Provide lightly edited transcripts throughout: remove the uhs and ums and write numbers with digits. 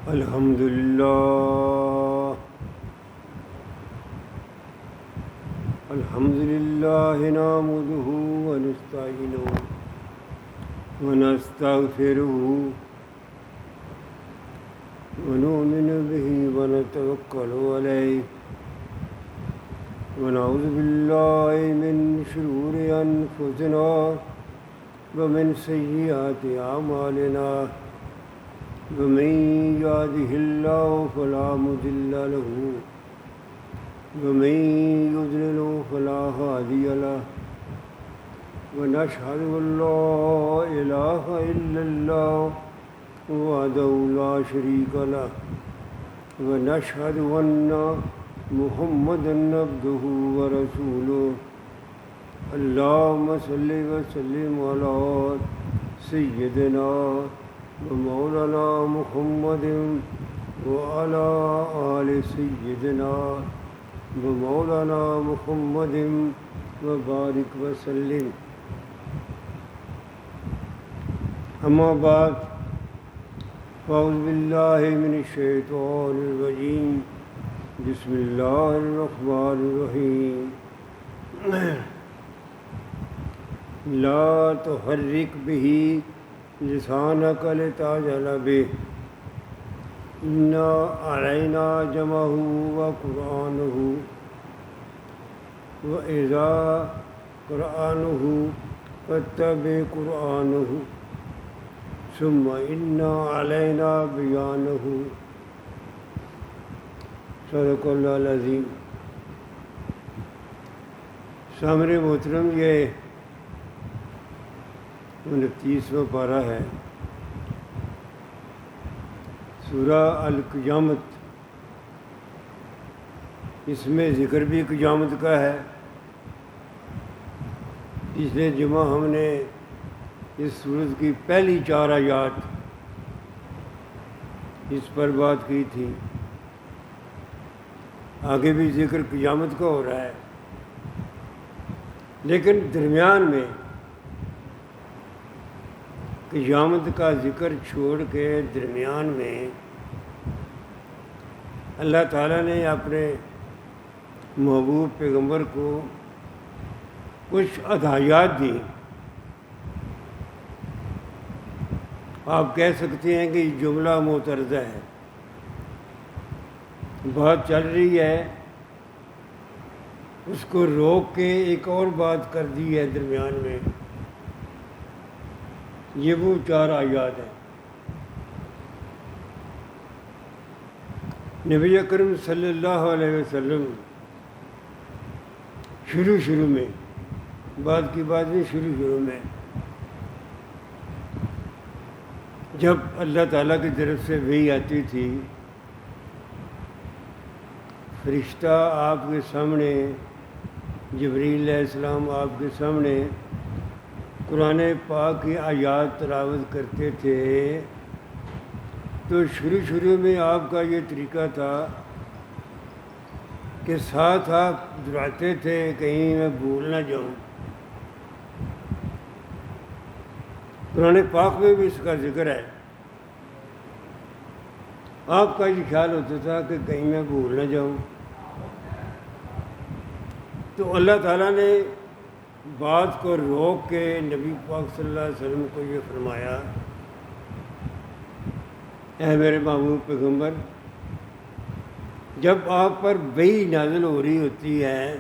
الحمد لله نحمده ونستعينه ونستغفره ونؤمن به ونتوكل عليه ونعوذ بالله من شرور أنفسنا ومن سيئات أعمالنا ومن يهده الله فلا مضل له ومن يضلل فلا هادي له ونشهد أن لا إله إلا الله وحده لا شريك له ونشهد أن محمدا عبده ورسوله اللهم صل وسلم على سيدنا ومولانا محمد وعلى آل سيدنا ومولانا محمد وبارك وسلم. أما بعد فأعوذ بالله من الشيطان الرجيم بسم الله الرحمن الرحيم. لا تحرك به لسانك لتعجل به إنا علينا جمعه وقرآنه وإذا قرآنه فاتبع قرآنه ثم إنا علينا بيانه صدق اللہ العظیم. سامعین محترم، یہ 29واں پارہ ہے سورہ القیامت. اس میں ذکر بھی قیامت کا ہے. پچھلے جمعہ ہم نے اس سورت کی پہلی 4 آیات اس پر بات کی تھی. آگے بھی ذکر قیامت کا ہو رہا ہے، لیکن درمیان میں قیامت کا ذکر چھوڑ کے درمیان میں اللہ تعالیٰ نے اپنے محبوب پیغمبر کو کچھ ہدایات دی. آپ کہہ سکتے ہیں کہ یہ جملہ معترضہ ہے. بات چل رہی ہے، اس کو روک کے ایک اور بات کر دی ہے درمیان میں. یہ وہ 4 آیات ہیں. نبی اکرم صلی اللہ علیہ وسلم شروع میں بات کی بات میں شروع میں جب اللہ تعالیٰ کی طرف سے وحی آتی تھی، فرشتہ آپ کے سامنے، جبریل علیہ السلام آپ کے سامنے قرآن پاک کی آیات تلاوت کرتے تھے، تو شروع میں آپ کا یہ طریقہ تھا کہ ساتھ آپ دہراتے تھے کہیں میں بھول نہ جاؤں. قرآن پاک میں بھی اس کا ذکر ہے. آپ کا یہ خیال ہوتا تھا کہ کہیں میں بھول نہ جاؤں. تو اللہ تعالیٰ نے بات کو روک کے نبی پاک صلی اللہ علیہ وسلم کو یہ فرمایا، اے میرے محبوب پیغمبر، جب آپ پر وحی نازل ہو رہی ہوتی ہے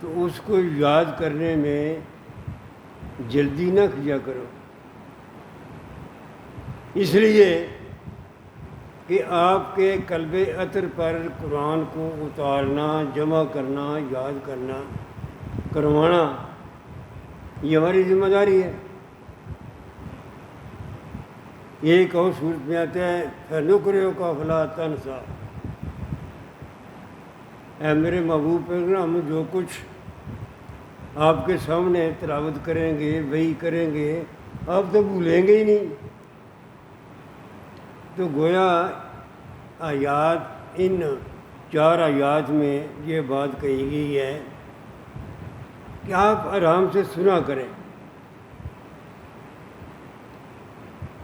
تو اس کو یاد کرنے میں جلدی نہ کیا کرو، اس لیے کہ آپ کے قلب اطہر پر قرآن کو اتارنا، جمع کرنا، یاد کرنا، کروانا یہ ہماری ذمہ داری ہے. ایک اور صورت میں آتا ہے فَنُقْرِئُكَ فَلَا تَنْسَى. اے میرے محبوب پیغمبر، ہم جو کچھ آپ کے سامنے تلاوت کریں گے، وحی کریں گے، آپ تو بھولیں گے ہی نہیں. تو گویا آیات، ان 4 آیات میں یہ بات کہی گئی ہے کہ آپ آرام سے سنا کریں.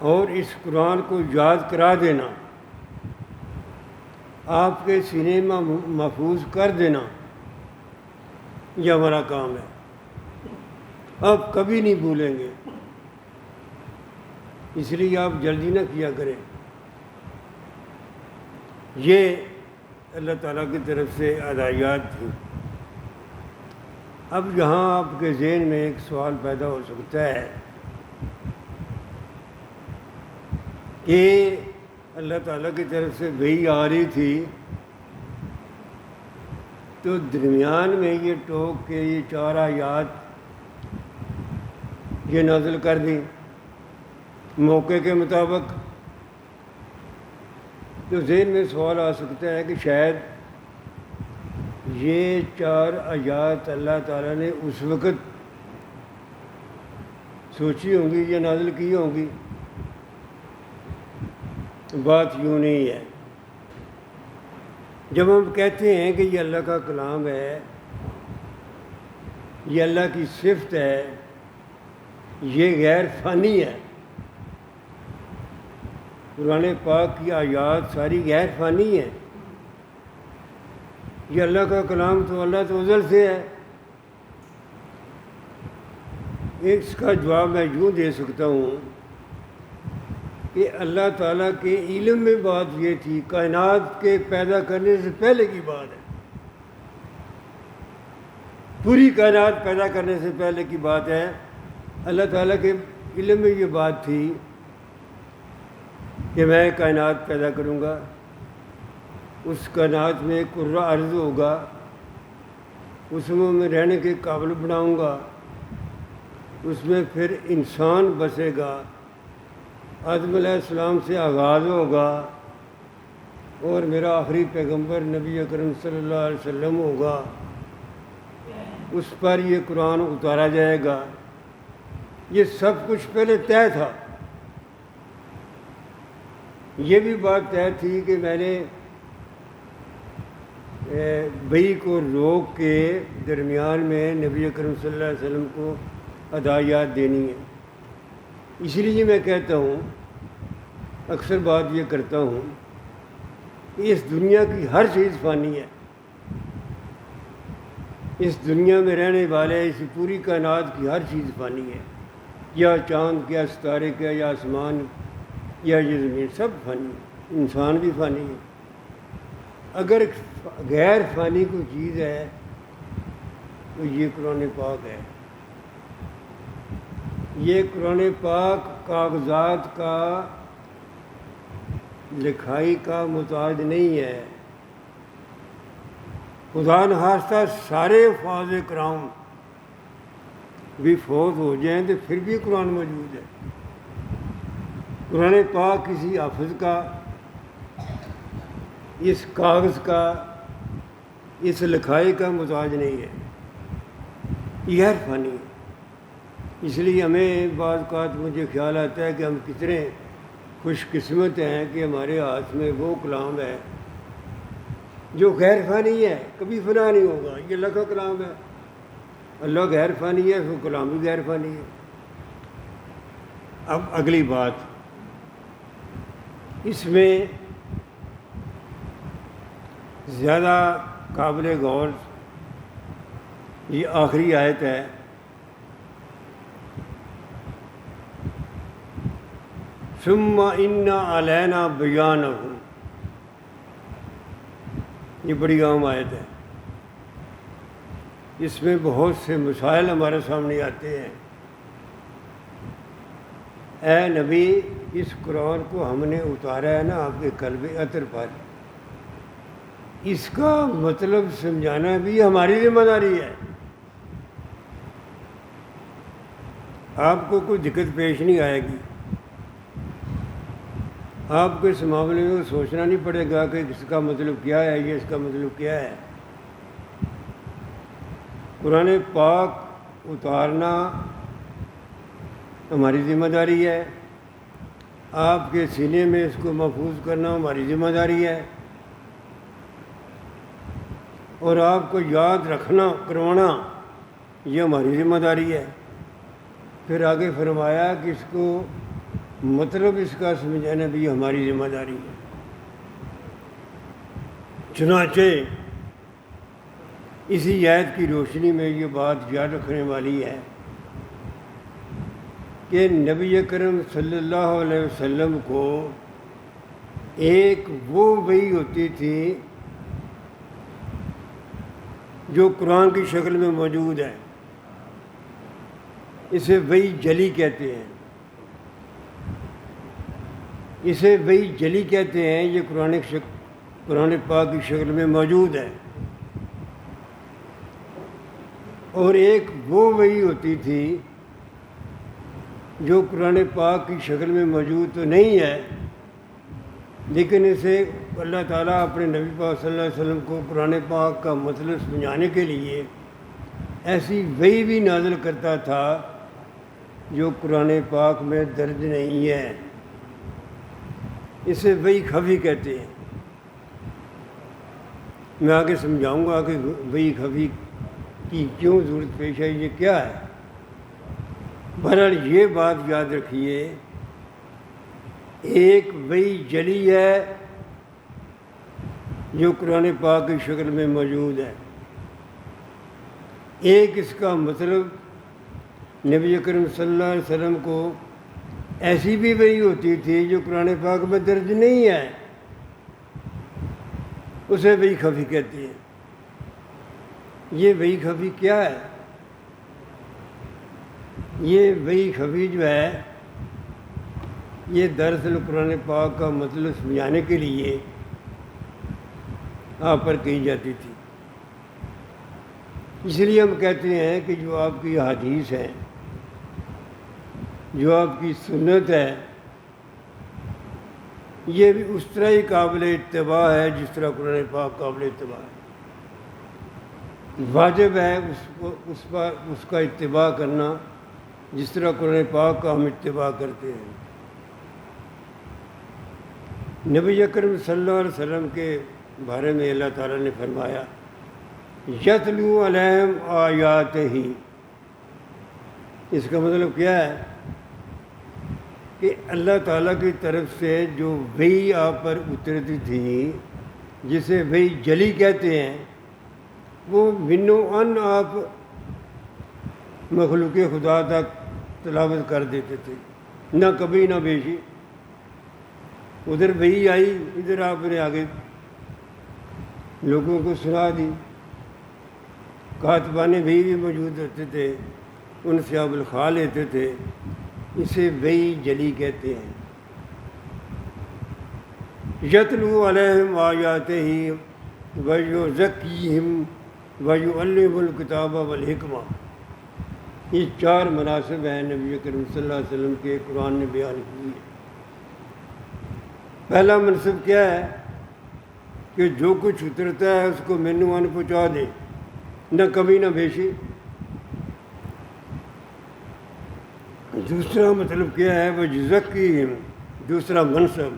اور اس قرآن کو یاد کرا دینا، آپ کے سینے میں محفوظ کر دینا، یہ ہمارا کام ہے۔ آپ کبھی نہیں بھولیں گے، اس لیے آپ جلدی نہ کیا کریں۔ یہ اللہ تعالیٰ کی طرف سے ہدایات تھیں۔ اب یہاں آپ کے ذہن میں ایک سوال پیدا ہو سکتا ہے کہ اللہ تعالیٰ کی طرف سے وحی آ رہی تھی تو درمیان میں یہ ٹوک کے یہ 4 آیات یہ نازل کر دیں موقع کے مطابق، تو ذہن میں سوال آ سکتا ہے کہ شاید یہ 4 آیات اللہ تعالیٰ نے اس وقت سوچی ہوں گی یا نازل کی ہوں گی۔ بات یوں نہیں ہے۔ جب ہم کہتے ہیں کہ یہ اللہ کا کلام ہے، یہ اللہ کی صفت ہے، یہ غیر فانی ہے، قرآن پاک کی آیات ساری غیر فانی ہیں، یہ اللہ کا کلام تو اللہ تو ازل سے ہے۔ اس کا جواب میں یوں دے سکتا ہوں کہ اللہ تعالیٰ کے علم میں بات یہ تھی، کائنات کے پیدا کرنے سے پہلے کی بات ہے، پوری کائنات پیدا کرنے سے پہلے کی بات ہے۔ اللہ تعالیٰ کے علم میں یہ بات تھی کہ میں کائنات پیدا کروں گا، اس کائنات میں کرہ ارض ہوگا، اس میں رہنے کے قابل بناؤں گا، اس میں پھر انسان بسے گا، آدم علیہ السلام سے آغاز ہوگا اور میرا آخری پیغمبر نبی اکرم صلی اللہ علیہ وسلم ہوگا، اس پر یہ قرآن اتارا جائے گا۔ یہ سب کچھ پہلے طے تھا۔ یہ بھی بات طے تھی کہ میں نے وحی کو روک کے درمیان میں نبی اکرم صلی اللہ علیہ وسلم کو ہدایات دینی ہے۔ اس لیے میں کہتا ہوں، اکثر بات یہ کرتا ہوں کہ اس دنیا کی ہر چیز فانی ہے، اس دنیا میں رہنے والے اس پوری کائنات کی ہر چیز فانی ہے، یا چاند کیا، ستارے کیا، یا آسمان یا یہ زمین، سب فانی ہے، انسان بھی فانی ہے۔ اگر غیر فانی کوئی چیز ہے تو یہ قرآن پاک ہے۔ یہ قرآن پاک کاغذات کا، لکھائی کا محتاج نہیں ہے۔ خدا نخواستہ سارے حفاظ کرام بھی فوت ہو جائیں تو پھر بھی قرآن موجود ہے۔ قرآن پاک کسی حافظ کا، اس کاغذ کا، اس لکھائی کا محتاج نہیں ہے، یہ ہر فانی ہے۔ اس لیے ہمیں بعض اوقات مجھے خیال آتا ہے کہ ہم کتنے خوش قسمت ہیں کہ ہمارے ہاتھ میں وہ کلام ہے جو غیر فانی ہے، کبھی فنا نہیں ہوگا۔ یہ اللہ کا کلام ہے، اللہ غیر فانی ہے، وہ کلام بھی غیر فانی ہے۔ اب اگلی بات، اس میں زیادہ قابل غور یہ آخری آیت ہے، ثم ان علینا بیانہ، یہ بڑی عام آیت ہے۔ اس میں بہت سے مسائل ہمارے سامنے آتے ہیں۔ اے نبی، اس قرآن کو ہم نے اتارا ہے نا آپ کے قلب اطہر پر، اس کا مطلب سمجھانا بھی ہماری ذمہ داری ہے۔ آپ کو کوئی دقت پیش نہیں آئے گی، آپ کو اس معاملے میں سوچنا نہیں پڑے گا کہ اس کا مطلب کیا ہے، یہ اس کا مطلب کیا ہے۔ قرآن پاک اتارنا ہماری ذمہ داری ہے، آپ کے سینے میں اس کو محفوظ کرنا ہماری ذمہ داری ہے، اور آپ کو یاد رکھنا کروانا یہ ہماری ذمہ داری ہے۔ پھر آگے فرمایا کہ اس کو مطلب اس کا سمجھانا بھی ہماری ذمہ داری ہے۔ چنانچہ اسی آیت کی روشنی میں یہ بات یاد رکھنے والی ہے کہ نبی اکرم صلی اللہ علیہ وسلم کو ایک وہ وحی ہوتی تھی جو قرآن کی شکل میں موجود ہے، اسے وحی جلی کہتے ہیں، اسے وحی جلی کہتے ہیں۔ یہ قرآن پاک کی شکل میں موجود ہے۔ اور ایک وہ وحی ہوتی تھی جو قرآن پاک کی شکل میں موجود تو نہیں ہے، لیکن اسے اللہ تعالیٰ اپنے نبی پاک صلی اللہ علیہ وسلم کو قرآن پاک کا مطلب سمجھانے کے لیے ایسی وحی بھی نازل کرتا تھا جو قرآن پاک میں درج نہیں ہے۔ اسے وحی خفی کہتے ہیں۔ میں آگے سمجھاؤں گا کہ وحی خفی کی کیوں ضرورت پیش ہے، یہ کیا ہے۔ بہرحال یہ بات یاد رکھیے، ایک وحی جلی ہے جو قرآن پاک کی شکل میں موجود ہے، ایک اس کا مطلب نبی اکرم صلی اللہ علیہ وسلم کو ایسی بھی وحی ہوتی تھی جو قرآن پاک میں درج نہیں ہے، اسے وحی خفی کہتے ہیں۔ یہ وحی خفی کیا ہے؟ یہ وحی خفی جو ہے یہ دراصل قرآن پاک کا مطلب سمجھانے کے لیے آپ پر کہی جاتی تھی۔ اس لیے ہم کہتے ہیں کہ جو آپ کی حدیث ہے، جو آپ کی سنت ہے، یہ بھی اس طرح ہی قابل اتباع ہے جس طرح قرآن پاک قابل اتباع ہے۔ واجب ہے اس کا اتباع کرنا جس طرح قرآن پاک کا ہم اتباع کرتے ہیں۔ نبی اکرم صلی اللہ علیہ وسلم کے بارے میں اللہ تعالیٰ نے فرمایا یتلو علیہم آیاتہ۔ اس کا مطلب کیا ہے کہ اللہ تعالیٰ کی طرف سے جو وحی آپ پر اترتی تھی، جسے وحی جلی کہتے ہیں، وہ من و ان آپ مخلوق خدا تک تلاوت کر دیتے تھے، نہ کبھی نہ بیشی۔ ادھر وحی آئی، ادھر آپ نے آگے لوگوں کو سنا دی۔ کاتبان وحی بھی موجود ہوتے تھے، ان سے آپ الخوا لیتے تھے، اسے وحی جلی کہتے ہیں۔ یتلو علیہم آیاتہ ویزکیہم ویعلمہم الکتاب والحکمہ۔ یہ چار مناسب ہیں نبی اکرم صلی اللہ علیہ وسلم کے قرآن نے بیان کی ہے۔ پہلا منصب کیا ہے کہ جو کچھ اترتا ہے اس کو من و ان پہنچا دے، نہ کمی نہ بیشی۔ دوسرا مطلب کیا ہے وہ یزکیہم، دوسرا منصب،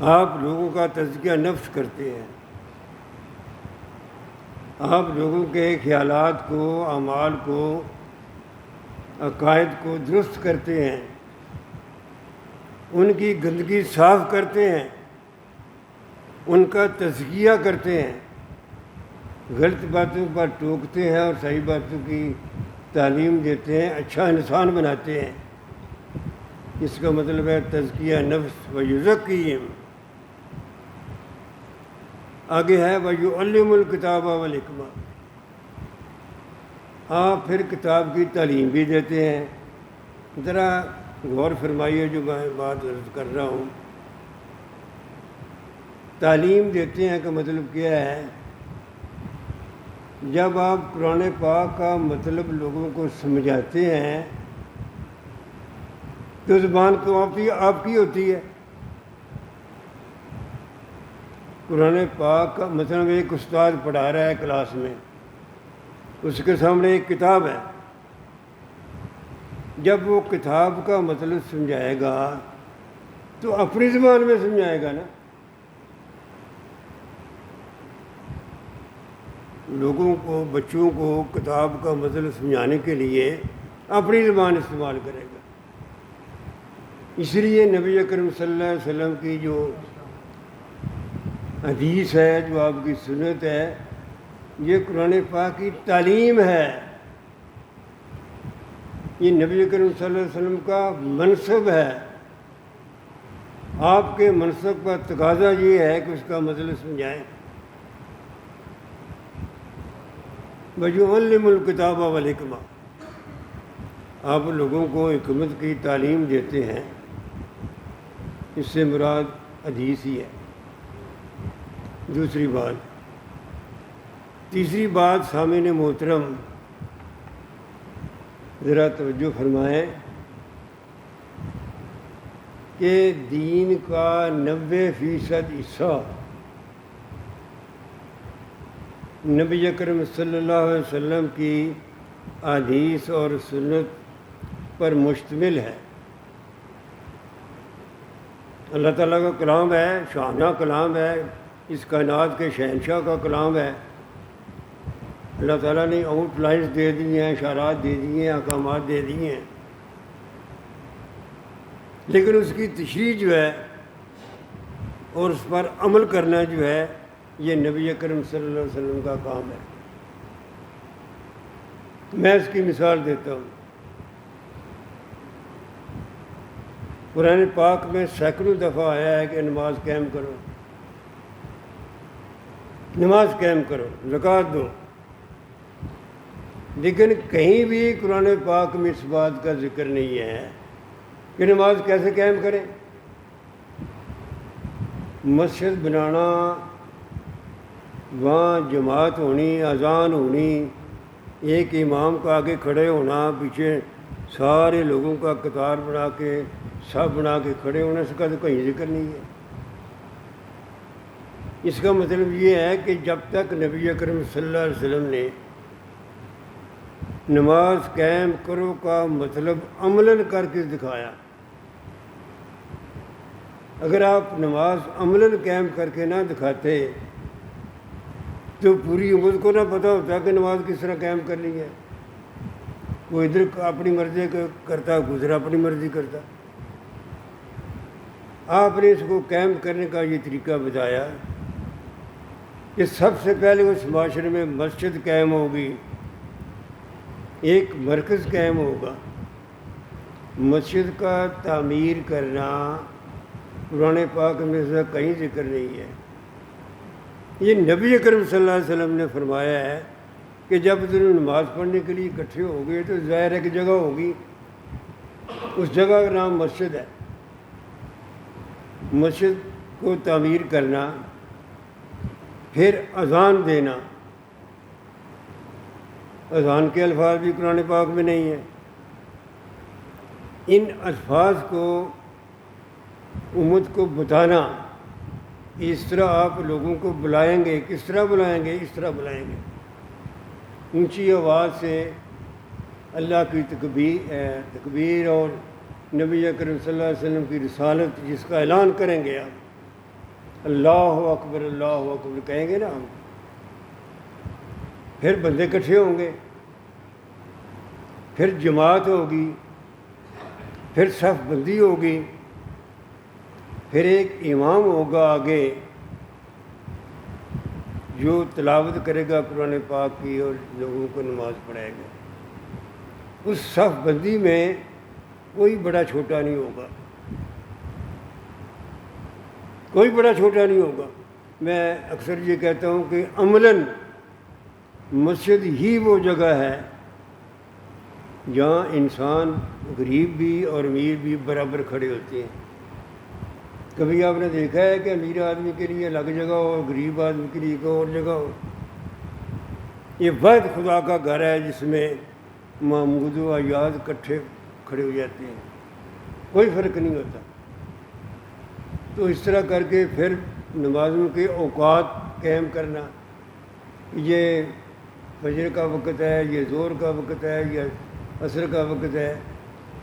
آپ لوگوں کا تزکیہ نفس کرتے ہیں، آپ لوگوں کے خیالات کو، اعمال کو، عقائد کو درست کرتے ہیں، ان کی گندگی صاف کرتے ہیں، ان کا تزکیہ کرتے ہیں، غلط باتوں پر ٹوکتے ہیں اور صحیح باتوں کی تعلیم دیتے ہیں، اچھا انسان بناتے ہیں۔ اس کا مطلب ہے تزکیہ نفس ویزکیہم۔ آگے ہے ویعلم الکتاب والحکمہ، آپ پھر کتاب کی تعلیم بھی دیتے ہیں۔ ذرا غور فرمائیے جو میں بات عرض کر رہا ہوں۔ تعلیم دیتے ہیں کا مطلب کیا ہے؟ جب آپ قرآن پاک کا مطلب لوگوں کو سمجھاتے ہیں تو زبان تو آپ کی ہوتی ہے۔ قرآن پاک کا مطلب ایک استاد پڑھا رہا ہے کلاس میں، اس کے سامنے ایک کتاب ہے، جب وہ کتاب کا مطلب سمجھائے گا تو اپنی زبان میں سمجھائے گا نا۔ لوگوں کو، بچوں کو کتاب کا مطلب سمجھانے کے لیے اپنی زبان استعمال کرے گا۔ اس لیے نبی اکرم صلی اللہ علیہ وسلم کی جو حدیث ہے، جو آپ کی سنت ہے، یہ قرآن پاک کی تعلیم ہے، یہ نبی اکرم صلی اللہ علیہ وسلم کا منصب ہے۔ آپ کے منصب کا تقاضا یہ ہے کہ اس کا مطلب سمجھائیں۔ وَيُعَلِّمُ الْكِتَابَ وَالْحِکْمَةَ، آپ لوگوں کو حکمت کی تعلیم دیتے ہیں، اس سے مراد حدیث ہی ہے۔ دوسری بات، تیسری بات، سامعین محترم ذرا توجہ فرمائیں کہ دین کا 90% حصہ نبی اکرم صلی اللہ علیہ وسلم کی احادیث اور سنت پر مشتمل ہے۔ اللہ تعالیٰ کا کلام ہے، شاہانہ کلام ہے، اس کائنات کے شہنشاہ کا کلام ہے۔ اللہ تعالیٰ نے آؤٹ لائنز دے دی ہیں، اشارات دے دی ہیں، احکامات دے دیے ہیں، لیکن اس کی تشریح جو ہے اور اس پر عمل کرنا جو ہے، یہ نبی اکرم صلی اللہ علیہ وسلم کا کام ہے۔ میں اس کی مثال دیتا ہوں۔ قرآن پاک میں سینکڑوں دفعہ آیا ہے کہ نماز قائم کرو، نماز قائم کرو، زکوٰۃ دو، لیکن کہیں بھی قرآن پاک میں اس بات کا ذکر نہیں ہے کہ نماز کیسے قائم کریں۔ مسجد بنانا، وہاں جماعت ہونی، اذان ہونی، ایک امام کا آگے کھڑے ہونا، پیچھے سارے لوگوں کا قطار بنا کے صف بنا کے کھڑے ہونے، اس کا تو کہیں ذکر نہیں ہے۔ اس کا مطلب یہ ہے کہ جب تک نبی اکرم صلی اللہ علیہ وسلم نے نماز قائم کرو کا مطلب عملاً کر کے دکھایا، اگر آپ نماز عملاً قائم کر کے نہ دکھاتے تو پوری امت کو نہ پتہ ہوتا کہ نماز کس طرح قائم کرنی ہے۔ وہ ادھر اپنی مرضی کرتا، گزرا اپنی مرضی کرتا۔ آپ نے اس کو قائم کرنے کا یہ طریقہ بتایا کہ سب سے پہلے اس معاشرے میں مسجد قائم ہوگی، ایک مرکز قائم ہوگا۔ مسجد کا تعمیر کرنا قرآن پاک میں سے کہیں ذکر نہیں ہے۔ یہ نبی اکرم صلی اللہ علیہ وسلم نے فرمایا ہے کہ جب تم نماز پڑھنے کے لیے اکٹھے ہو گئے تو ظاہر ہے کہ جگہ ہوگی، اس جگہ کا نام مسجد ہے۔ مسجد کو تعمیر کرنا، پھر اذان دینا، اذان کے الفاظ بھی قرآن پاک میں نہیں ہیں۔ ان الفاظ کو امت کو بتانا، اس طرح آپ لوگوں کو بلائیں گے، کس طرح بلائیں گے؟ اس طرح بلائیں گے، اونچی آواز سے اللہ کی تکبیر اور نبی اکرم صلی اللہ علیہ وسلم کی رسالت جس کا اعلان کریں گے آپ، اللہ اکبر اللہ اکبر کہیں گے نا ہم، پھر بندے اکٹھے ہوں گے، پھر جماعت ہوگی، پھر صف بندی ہوگی، پھر ایک امام ہوگا آگے جو تلاوت کرے گا قرآن پاک کی اور لوگوں کو نماز پڑھائے گا۔ اس صف بندی میں کوئی بڑا چھوٹا نہیں ہوگا، کوئی بڑا چھوٹا نہیں ہوگا۔ میں اکثر یہ کہتا ہوں کہ عملاً مسجد ہی وہ جگہ ہے جہاں انسان غریب بھی اور امیر بھی برابر کھڑے ہوتے ہیں۔ کبھی آپ نے دیکھا ہے کہ امیر آدمی کے لیے الگ جگہ ہو اور غریب آدمی کے لیے ایک اور جگہ ہو؟ یہ واحد خدا کا گھر ہے جس میں محمود و ایاز اکٹھے کھڑے ہو جاتے ہیں، کوئی فرق نہیں ہوتا۔ تو اس طرح کر کے پھر نمازوں کے اوقات قائم کرنا، یہ فجر کا وقت ہے، یہ ظہر کا وقت ہے، یہ عصر کا وقت ہے،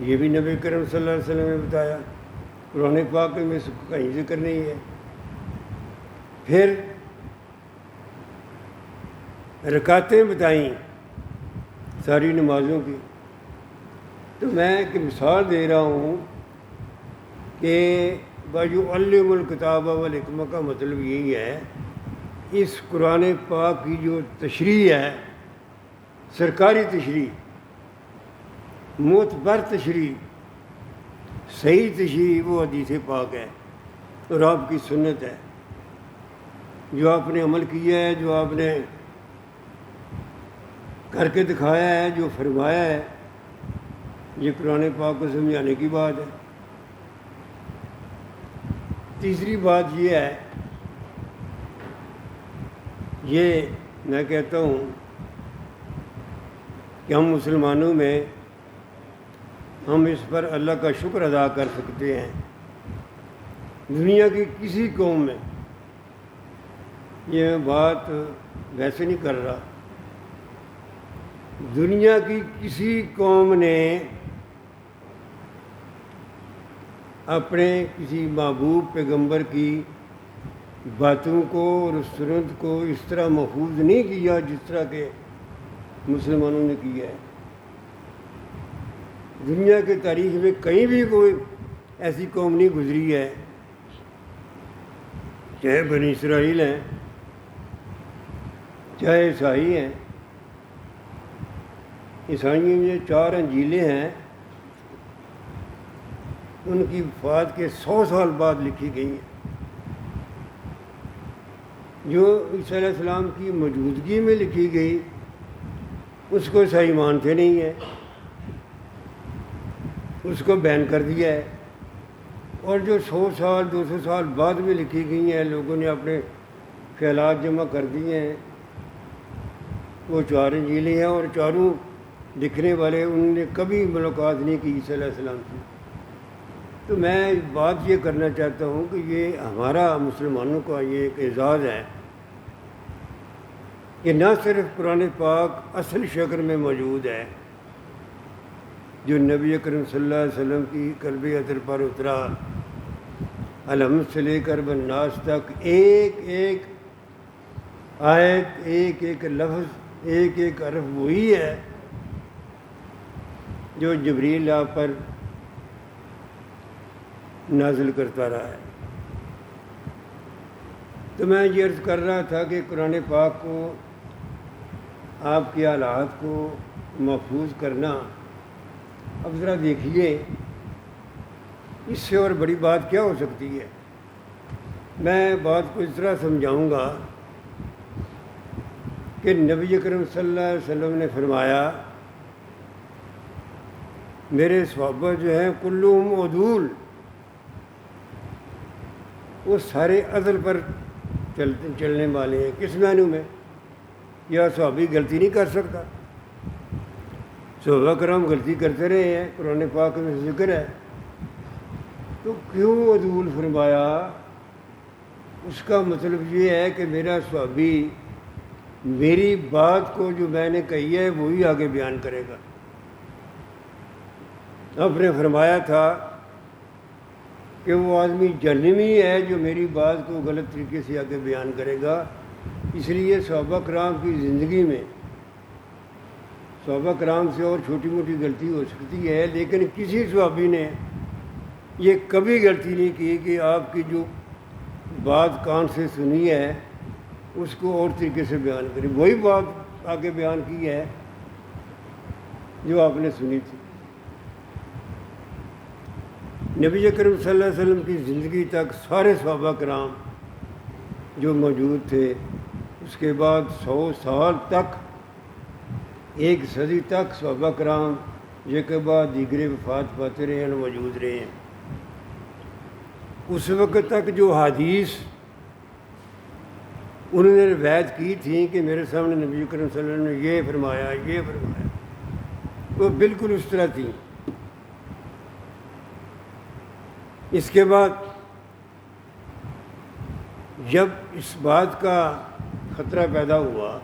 یہ بھی نبی کریم صلی اللہ علیہ وسلم نے بتایا، قرآن پاک میں اس کو کہیں ذکر نہیں ہے۔ پھر رکعتیں بتائیں ساری نمازوں کی۔ تو میں ایک مثال دے رہا ہوں کہ وَيُعَلِّمُ الْكِتَابَ وَالْحِکْمَۃَ کا مطلب یہی ہے، اس قرآن پاک کی جو تشریح ہے، سرکاری تشریح، معتبر تشریح، صحیح تشریح، وہ حدیث پاک ہے اور آپ کی سنت ہے، جو آپ نے عمل کیا ہے، جو آپ نے کر کے دکھایا ہے، جو فرمایا ہے، یہ قرآن پاک کو سمجھانے کی بات ہے۔ تیسری بات یہ ہے، یہ میں کہتا ہوں کہ ہم مسلمانوں میں ہم اس پر اللہ کا شکر ادا کر سکتے ہیں۔ دنیا کی کسی قوم میں، یہ بات ویسے نہیں کر رہا، دنیا کی کسی قوم نے اپنے کسی محبوب پیغمبر کی باتوں کو اور سنت کو اس طرح محفوظ نہیں کیا جس طرح کہ مسلمانوں نے کیا ہے۔ دنیا کی تاریخ میں کہیں بھی کوئی ایسی قوم نہیں گزری ہے، چاہے بنی اسرائیل ہیں، چاہے عیسائی ہیں۔ عیسائیوں میں 4 انجیلیں ہیں، ان کی وفات کے 100 سال بعد لکھی گئی ہیں۔ جو عیسیٰ علیہ السلام کی موجودگی میں لکھی گئی اس کو عیسائی مانتے نہیں ہیں، اس کو بین کر دیا ہے، اور جو 100 سال 200 سال بعد میں لکھی گئی ہیں، لوگوں نے اپنے خیالات جمع کر دیے ہیں، وہ 4 انجیلیں ہیں، اور چاروں لکھنے والے انہوں نے کبھی ملاقات نہیں کی عیسیٰ علیہ السلام سے۔ تو میں بات یہ کرنا چاہتا ہوں کہ یہ ہمارا مسلمانوں کا یہ ایک اعزاز ہے کہ نہ صرف قرآن پاک اصل شکل میں موجود ہے، جو نبی اکرم صلی اللہ علیہ وسلم کی قلب اطہر پر اترا، الحمد سے لے کر بالناس تک، ایک ایک آیت، ایک ایک لفظ، ایک ایک حرف وہی ہے جو جبریل آپ پر نازل کرتا رہا ہے۔ تو میں یہ عرض کر رہا تھا کہ قرآن پاک کو، آپ کے حالات کو محفوظ کرنا، اب ذرا دیکھیے اس سے اور بڑی بات کیا ہو سکتی ہے۔ میں بات کو اس طرح سمجھاؤں گا کہ نبی اکرم صلی اللہ علیہ وسلم نے فرمایا، میرے صحابہ جو ہیں کلہم عدول، وہ سارے عدل پر چلنے والے ہیں۔ کس معنی میں؟ یا صحابی غلطی نہیں کر سکتا؟ صحابہ کرام غلطی کرتے رہے ہیں، قرآن پاک میں ذکر ہے، تو کیوں عدول فرمایا؟ اس کا مطلب یہ ہے کہ میرا صحابی میری بات کو جو میں نے کہی ہے وہی آگے بیان کرے گا۔ آپ نے فرمایا تھا کہ وہ آدمی جہنمی ہے جو میری بات کو غلط طریقے سے آگے بیان کرے گا۔ اس لیے صحابہ کرام کی زندگی میں صحابہ کرام سے اور چھوٹی موٹی غلطی ہو سکتی ہے، لیکن کسی صحابی نے یہ کبھی غلطی نہیں کی کہ آپ کی جو بات کان سے سنی ہے اس کو اور طریقے سے بیان کریں، وہی بات آگے بیان کی ہے جو آپ نے سنی تھی۔ نبی کریم صلی اللہ علیہ وسلم کی زندگی تک سارے صحابہ کرام جو موجود تھے، اس کے بعد 100 سال تک، 1 صدی تک صحابہ کرام یہ کے بعد دیگر وفات پاتے رہے ہیں، موجود رہے ہیں۔ اس وقت تک جو حدیث انہوں نے روایت کی تھی کہ میرے سامنے نبی کریم صلی اللہ علیہ وسلم نے یہ فرمایا، یہ فرمایا، وہ بالکل اس طرح تھی۔ اس کے بعد جب اس بات کا خطرہ پیدا ہوا،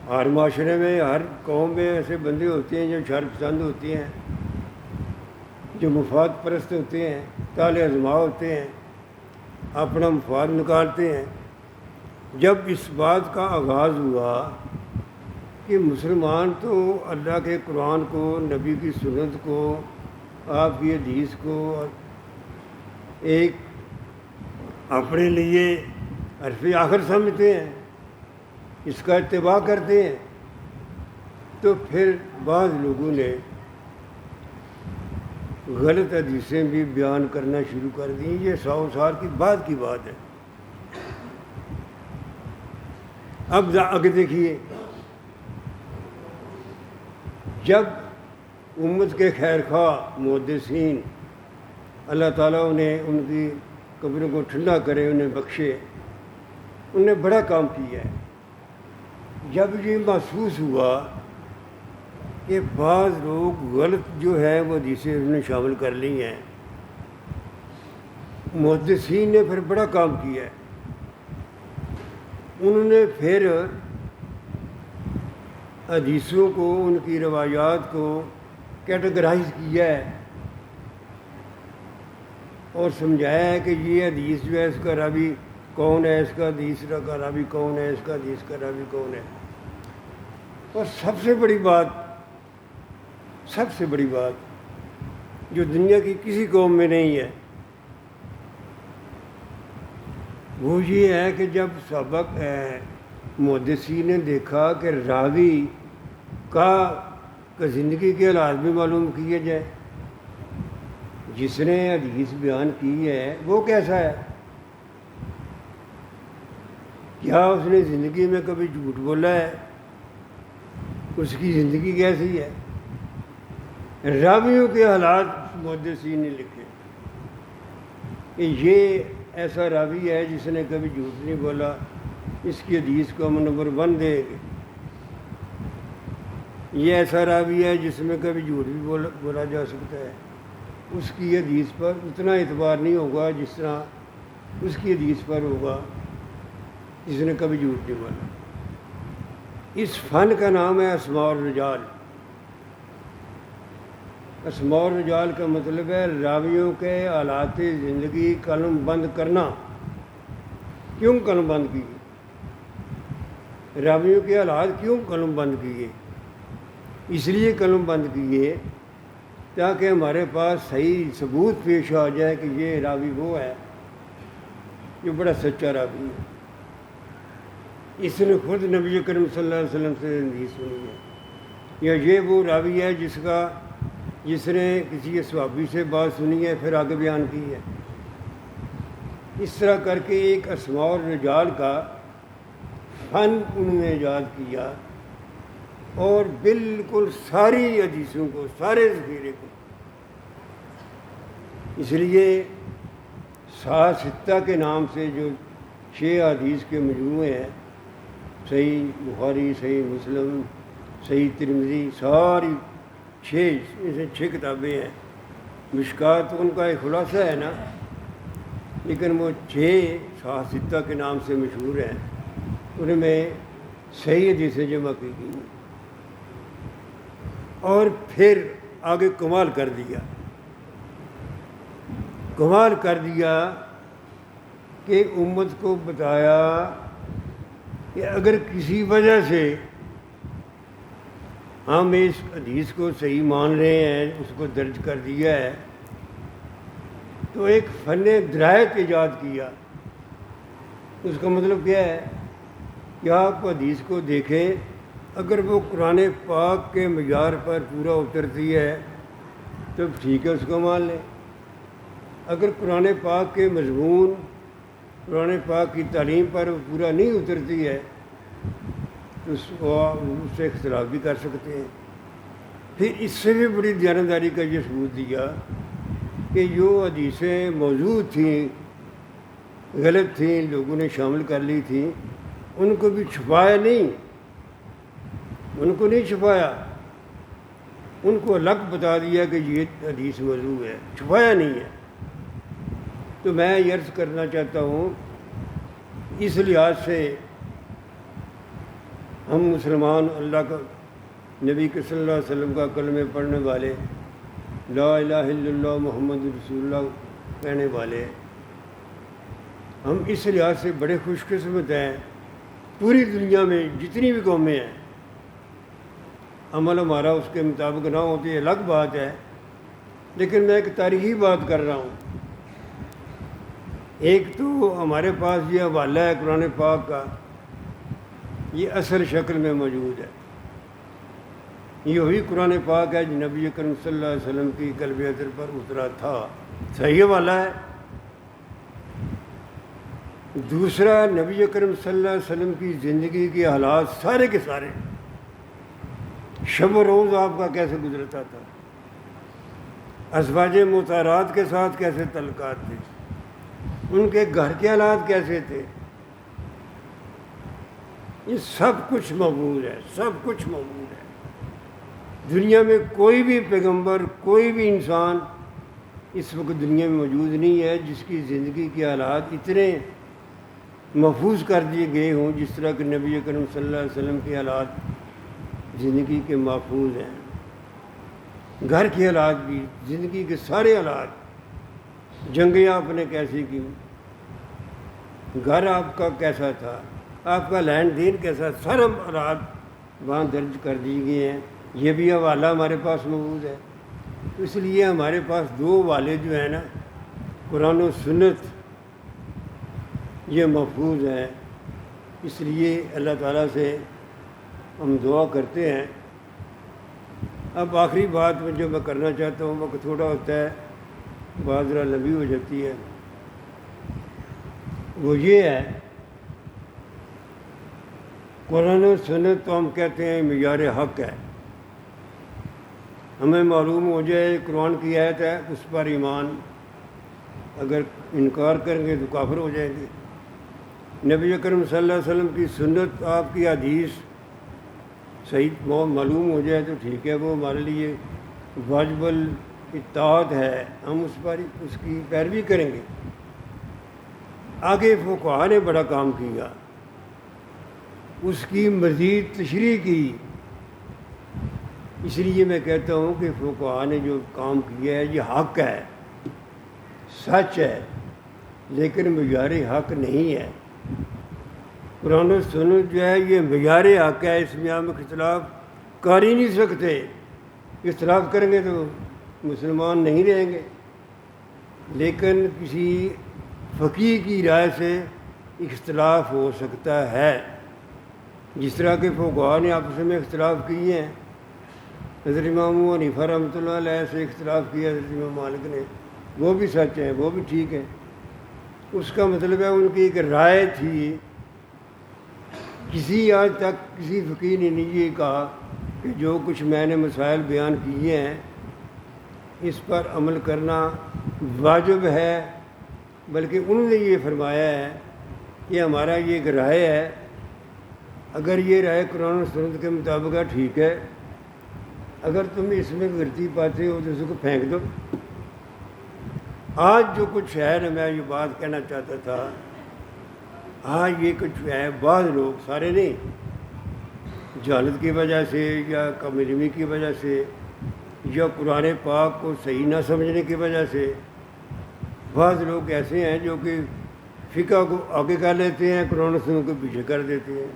ہر معاشرے میں، ہر قوم میں ایسے بندے ہوتے ہیں جو شر پسند ہوتے ہیں، جو مفاد پرست ہوتے ہیں، طالع ازما ہوتے ہیں، اپنا مفاد نکالتے ہیں۔ جب اس بات کا آغاز ہوا کہ مسلمان تو اللہ کے قرآن کو، نبی کی سنت کو، آپ کی حدیث کو ایک اپنے لیے حرف آخر سمجھتے ہیں، اس کا اتباع کرتے ہیں، تو پھر بعض لوگوں نے غلط حدیثیں بھی بیان کرنا شروع کر دیں۔ یہ 100 سال کی بعد کی بات ہے۔ اب آگے دیکھیے، جب امت کے خیر خواہ محدثین اللہ تعالیٰ انہیں ان کی قبروں کو ٹھنڈا کرے، انہیں بخشے، انہوں نے بڑا کام کیا ہے۔ جب یہ محسوس ہوا کہ بعض لوگ غلط جو ہے وہ حدیثیں انہوں نے شامل کر لی ہیں، محدثین نے پھر بڑا کام کیا ہے۔ انہوں نے پھر حدیثوں کو، ان کی روایات کو کیٹیگرائز کیا ہے اور سمجھایا ہے کہ یہ حدیث جو ہے اس کا راوی کون ہے، اس کا حدیث کا راوی کون ہے، اس کا حدیث کا راوی کون ہے۔ اور سب سے بڑی بات جو دنیا کی کسی قوم میں نہیں ہے، وہ یہ ہے کہ جب سابق محدثین نے دیکھا کہ راوی کا زندگی کے حالات بھی معلوم کیے جائے، جس نے حدیث بیان کی ہے وہ کیسا ہے، کیا اس نے زندگی میں کبھی جھوٹ بولا ہے، اس کی زندگی کیسی ہے۔ راویوں کے حالات محدثین نے لکھے کہ یہ ایسا راوی ہے جس نے کبھی جھوٹ نہیں بولا، اس کی حدیث کو ہم نمبر 1 دیں گے۔ یہ ایسا راوی ہے جس میں کبھی جھوٹ بھی بولا جا سکتا ہے، اس کی حدیث پر اتنا اعتبار نہیں ہوگا جس طرح اس کی حدیث پر ہوگا جس نے کبھی جھوٹ نہیں بولا۔ اس فن کا نام ہے اسماء الرجال۔ اسماء الرجال کا مطلب ہے راویوں کے حالات زندگی قلم بند کرنا۔ کیوں قلم بند کیے؟ راویوں کے حالات کیوں قلم بند کیے؟ اس لیے قلم بند کیے تاکہ ہمارے پاس صحیح ثبوت پیش آ جائے کہ یہ راوی وہ ہے جو بڑا سچا راوی ہے، اس نے خود نبی کریم صلی اللہ علیہ وسلم سے حدیث سنی ہے، یا یہ وہ راوی ہے جس نے کسی صحابی سے بات سنی ہے پھر آگے بیان کی ہے۔ اس طرح کر کے ایک اسماء الرجال کا فن انہوں نے ایجاد کیا اور بالکل ساری حدیثوں کو، سارے ذخیرے کو، اس لیے ستہ کے نام سے جو 6 حدیث کے مجموعے ہیں، صحیح بخاری، صحیح مسلم، صحیح ترمذی، ساری 6 کتابیں ہیں۔ مشکات ان کا ایک خلاصہ ہے نا، لیکن وہ 6 ستہ کے نام سے مشہور ہیں، ان میں صحیح حدیثیں جمع کی گئی ہیں۔ اور پھر آگے کمال کر دیا کہ امت کو بتایا کہ اگر کسی وجہ سے ہم اس حدیث کو صحیح مان رہے ہیں، اس کو درج کر دیا ہے، تو ایک فن درایت ایجاد کیا۔ اس کا مطلب کیا ہے کہ آپ حدیث کو دیکھیں، اگر وہ قرآن پاک کے معیار پر پورا اترتی ہے تو ٹھیک ہے، اس کو مان لیں۔ اگر قرآن پاک کے مضمون، قرآن پاک کی تعلیم پر پورا نہیں اترتی ہے تو اس سے اختلاف بھی کر سکتے ہیں۔ پھر اس سے بھی بڑی دیانتداری کا یہ ثبوت دیا کہ جو حدیثیں موجود تھیں، غلط تھیں، لوگوں نے شامل کر لی تھیں، ان کو بھی چھپایا نہیں، ان کو نہیں چھپایا، ان کو الگ بتا دیا کہ یہ حدیث موضوع ہے، چھپایا نہیں ہے۔ تو میں یہ عرض کرنا چاہتا ہوں، اس لحاظ سے ہم مسلمان، اللہ کا نبی کے صلی اللہ علیہ وسلم کا کلمہ پڑھنے والے، لا الہ الا اللہ محمد رسول اللہ کہنے والے، ہم اس لحاظ سے بڑے خوش قسمت ہیں۔ پوری دنیا میں جتنی بھی قومیں ہیں، عمل ہمارا اس کے مطابق نہ ہوتی ہے الگ بات ہے، لیکن میں ایک تاریخی بات کر رہا ہوں ایک تو ہمارے پاس یہ حوالہ ہے قرآن پاک کا، یہ اصل شکل میں موجود ہے، یہ وہی قرآن پاک ہے جو نبی کریم صلی اللہ علیہ وسلم کی قلب اطہر پر اترا تھا، صحیح حوالہ ہے۔ دوسرا، نبی کریم صلی اللہ علیہ وسلم کی زندگی کے حالات سارے کے سارے، شب و روز آپ کا کیسے گزرتا تھا، ازواج مطہرات کے ساتھ کیسے تعلقات تھے، ان کے گھر کے حالات کیسے تھے، یہ سب کچھ موجود ہے، سب کچھ موجود ہے۔ دنیا میں کوئی بھی پیغمبر، کوئی بھی انسان اس وقت دنیا میں موجود نہیں ہے جس کی زندگی کے حالات اتنے محفوظ کر دیے گئے ہوں جس طرح کہ نبی کریم صلی اللہ علیہ وسلم کے حالات زندگی کے محفوظ ہیں، گھر کے حالات بھی، زندگی کے سارے حالات، جنگیں آپ نے کیسی کی، گھر آپ کا کیسا تھا، آپ کا لین دین کیسا، سارے حالات وہاں درج کر دیے گئے ہیں، یہ بھی حوالہ ہمارے پاس موجود ہے۔ اس لیے ہمارے پاس دو حوالے جو ہیں نا، قرآن و سنت، یہ محفوظ ہیں۔ اس لیے اللہ تعالیٰ سے ہم دعا کرتے ہیں۔ اب آخری بات جو میں کرنا چاہتا ہوں، وقت تھوڑا ہوتا ہے، بات ذرا لمبی ہو جاتی ہے، وہ یہ ہے، قرآن و سنت تو ہم کہتے ہیں معیار حق ہے، ہمیں معلوم ہو جائے قرآن کی آیت ہے اس پر ایمان، اگر انکار کریں گے تو کافر ہو جائیں گے۔ نبی کریم صلی اللہ علیہ وسلم کی سنت، آپ کی حدیث صحیح معلوم ہو جائے تو ٹھیک ہے، وہ ہمارے لیے واجب الاطاعت ہے، ہم اس کی پیروی کریں گے۔ آگے فقہاء نے بڑا کام کیا، اس کی مزید تشریح کی، اس لیے میں کہتا ہوں کہ فقہاء نے جو کام کیا ہے یہ حق ہے، سچ ہے، لیکن معیار حق نہیں ہے۔ قرآن و سنت جو ہے یہ معیار حق ہے، اس میں ہم اختلاف کر ہی نہیں سکتے، اختلاف کریں گے تو مسلمان نہیں رہیں گے۔ لیکن کسی فقیہ کی رائے سے اختلاف ہو سکتا ہے، جس طرح کے فقہاء نے آپس میں اختلاف کیے ہیں، حضرت امام ابو حنیفہ رحمۃ اللہ علیہ سے اختلاف کیا حضرت امام مالک نے، وہ بھی سچ ہے، وہ بھی ٹھیک ہے۔ اس کا مطلب ہے ان کی ایک رائے تھی، کسی آج تک کسی فقیہ نے نہیں یہ کہا کہ جو کچھ میں نے مسائل بیان کیے ہیں اس پر عمل کرنا واجب ہے، بلکہ انہوں نے یہ فرمایا ہے کہ ہمارا یہ ایک رائے ہے، اگر یہ رائے قرآن و سنت کے مطابق ہے ٹھیک ہے، اگر تم اس میں غلطی پاتے ہو تو اس کو پھینک دو۔ آج جو کچھ ہے نا، میں یہ بات کہنا چاہتا تھا، آج یہ کچھ ہے، بعض لوگ، سارے نہیں، جہالت کی وجہ سے یا کم علمی کی وجہ سے یا قرآن پاک کو صحیح نہ سمجھنے کی وجہ سے، بعض لوگ ایسے ہیں جو کہ فقہ کو آگے کر لیتے ہیں، قرآن و سنت کو پیچھے کر دیتے ہیں۔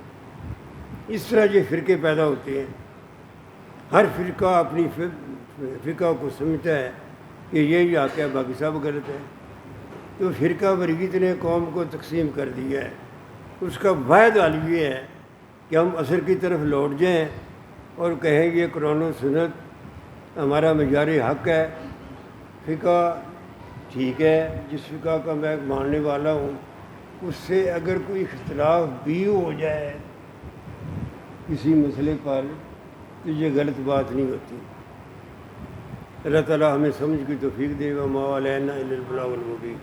اس طرح یہ فرقے پیدا ہوتے ہیں، ہر فرقہ اپنی فقہ کو سمجھتا ہے کہ یہ حق ہے، باقی سب غلط ہے، تو فرقہ واریت نے قوم کو تقسیم کر دیا ہے۔ اس کا واحد حل یہ ہے کہ ہم اثر کی طرف لوٹ جائیں اور کہیں یہ قرآن و سنت ہمارا معیار حق ہے، فقہ ٹھیک ہے، جس فقہ کا میں ماننے والا ہوں اس سے اگر کوئی اختلاف بھی ہو جائے کسی مسئلے پر تو یہ غلط بات نہیں ہوتی۔ اللہ تعالیٰ ہمیں سمجھ کی توفیق دے، وما علینا الا البلاغ المبین۔